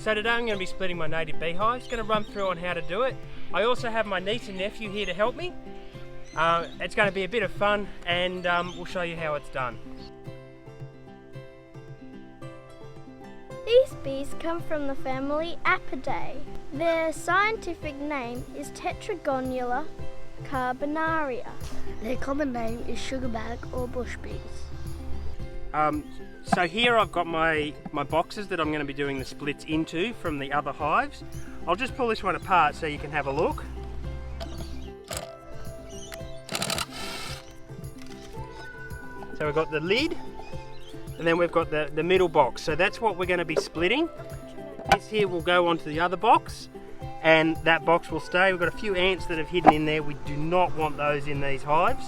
So today I'm going to be splitting my native beehives. Going to run through on how to do it. I also have my niece and nephew here to help me. It's going to be a bit of fun, and we'll show you how it's done. These bees come from the family Apidae. Their scientific name is Tetragonula carbonaria. Their common name is sugarbag or bush bees. So here I've got my boxes that I'm going to be doing the splits into from the other hives. I'll just pull this one apart so you can have a look. So we've got the lid, and then we've got the middle box. So that's what we're going to be splitting. This here will go onto the other box, and that box will stay. We've got a few ants that have hidden in there. We do not want those in these hives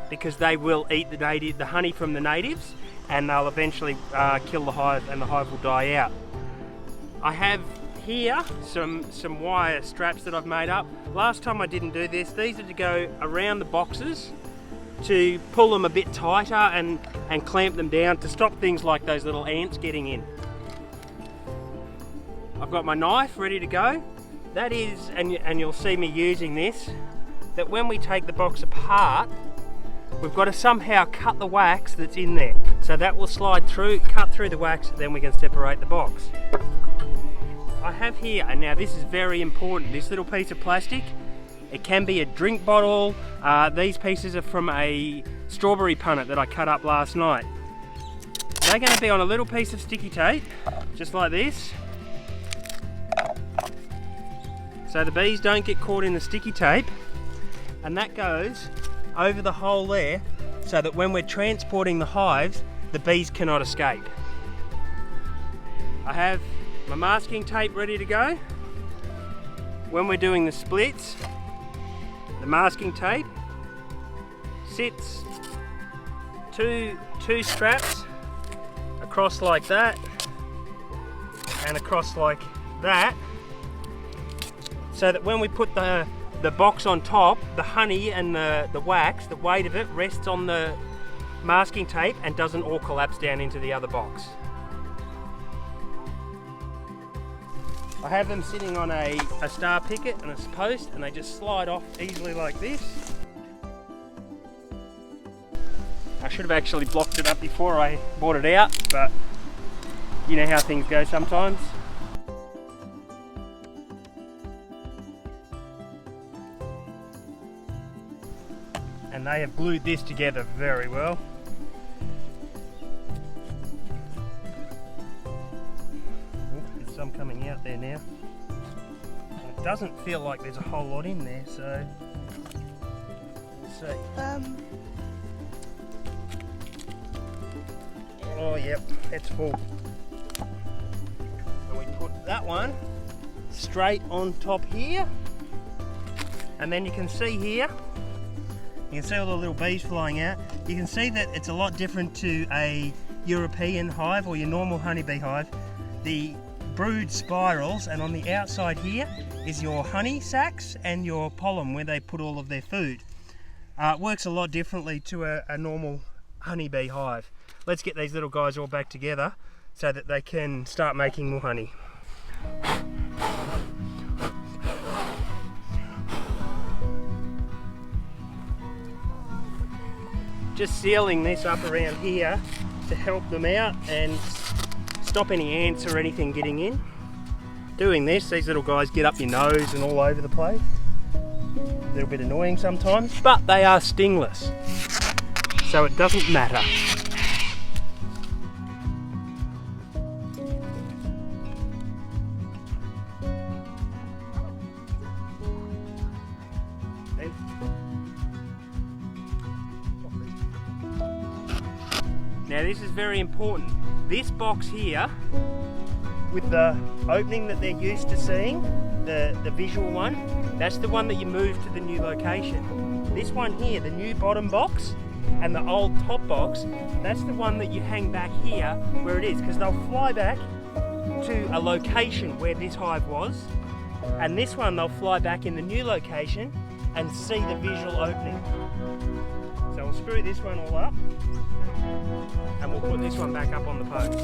because they will eat the honey from the natives, and they'll eventually kill the hive, and the hive will die out. I have here some wire straps that I've made up. Last time I didn't do this. These are to go around the boxes to pull them a bit tighter and clamp them down to stop things like those little ants getting in. I've got my knife ready to go. That is, and you'll see me using this, that when we take the box apart, we've got to somehow cut the wax that's in there. So that will slide through, cut through the wax, then we can separate the box. I have here, and now this is very important, this little piece of plastic. It can be a drink bottle. These pieces are from a strawberry punnet that I cut up last night. They're going to be on a little piece of sticky tape, just like this. So the bees don't get caught in the sticky tape, and that goes over the hole there so that when we're transporting the hives, the bees cannot escape. I have my masking tape ready to go. When we're doing the splits, the masking tape sits two straps across like that and across like that, so that when we put the box on top, the honey and the wax, the weight of it rests on the masking tape and doesn't all collapse down into the other box. I have them sitting on a star picket and a post, and they just slide off easily like this. I should have actually blocked it up before I brought it out, but you know how things go sometimes. And they have glued this together very well. There's some coming out there now. It doesn't feel like there's a whole lot in there, so we'll see. Oh yep, it's full. And we put that one straight on top here, and then you can see here, you can see all the little bees flying out. You can see that it's a lot different to a European hive or your normal honeybee hive. The brood spirals, and on the outside here is your honey sacs and your pollen where they put all of their food. It works a lot differently to a normal honeybee hive. Let's get these little guys all back together so that they can start making more honey. Just sealing this up around here to help them out and stop any ants or anything getting in. Doing this, these little guys get up your nose and all over the place. A little bit annoying sometimes, but they are stingless, so it doesn't matter. Now this is very important. This box here, with the opening that they're used to seeing, the visual one, that's the one that you move to the new location. This one here, the new bottom box, and the old top box, that's the one that you hang back here where it is, because they'll fly back to a location where this hive was, and this one they'll fly back in the new location and see the visual opening. So we'll screw this one all up, and we'll put this one back up on the post.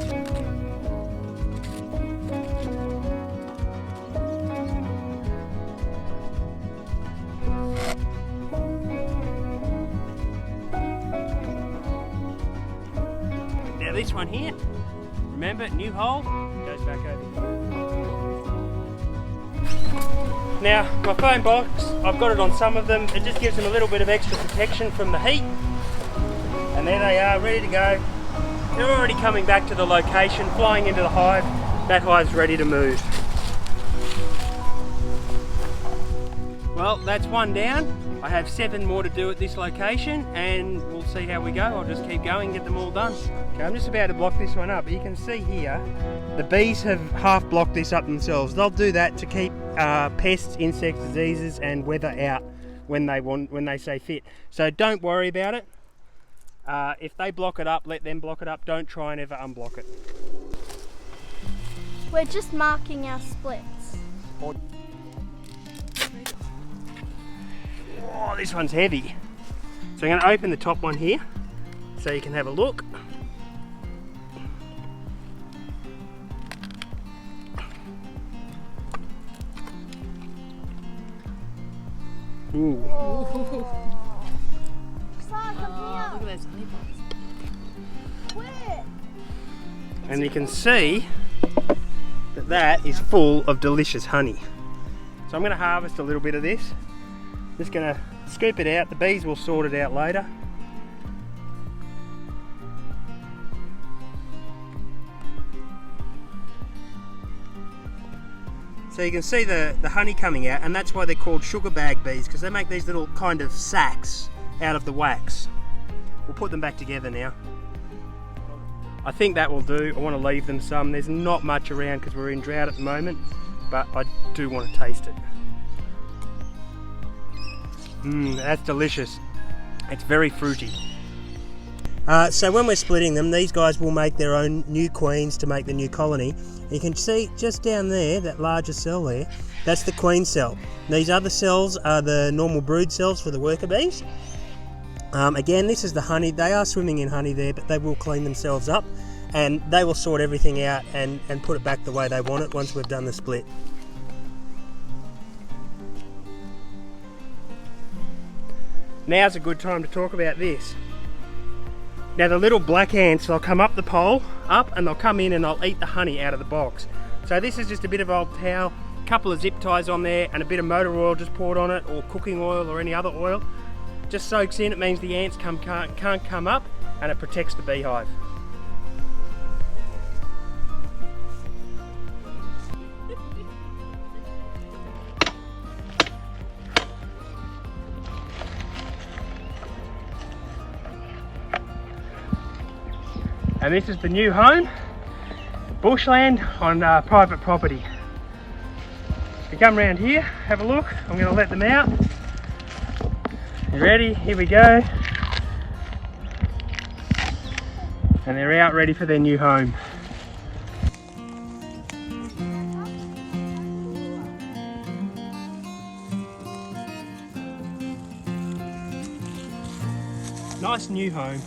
this one here. Remember, new hole, goes back over here. Now, my foam box, I've got it on some of them. It just gives them a little bit of extra protection from the heat. And there they are, ready to go. They're already coming back to the location, flying into the hive. That hive's ready to move. Well, that's one down. I have 7 more to do at this location, and we'll see how we go. I'll just keep going, get them all done. Okay, I'm just about to block this one up. You can see here, the bees have half blocked this up themselves. They'll do that to keep pests, insects, diseases, and weather out when they say fit. So don't worry about it. If they block it up, let them block it up. Don't try and ever unblock it. We're just marking our splits. Oh, this one's heavy. So I'm going to open the top one here so you can have a look. Ooh. Look at those honey pots. Where? And you can see that that is full of delicious honey. So I'm going to harvest a little bit of this. Just going to scoop it out. The bees will sort it out later. So you can see the honey coming out, and that's why they're called sugar bag bees, because they make these little kind of sacks out of the wax. We'll put them back together now. I think that will do. I want to leave them some. There's not much around because we're in drought at the moment, but I do want to taste it. That's delicious. It's very fruity. So when we're splitting them, these guys will make their own new queens to make the new colony. You can see just down there, that larger cell there, that's the queen cell. These other cells are the normal brood cells for the worker bees. Again, this is the honey. They are swimming in honey there, but they will clean themselves up and they will sort everything out and put it back the way they want it once we've done the split. Now's a good time to talk about this. Now the little black ants, they'll come up the pole, and they'll come in and they'll eat the honey out of the box. So this is just a bit of old towel, a couple of zip ties on there, and a bit of motor oil just poured on it, or cooking oil or any other oil. Just soaks in, it means the ants can't come up, and it protects the beehive. And this is the new home, bushland on private property. You come around here, have a look. I'm going to let them out. You ready? Here we go. And they're out ready for their new home. Nice new home.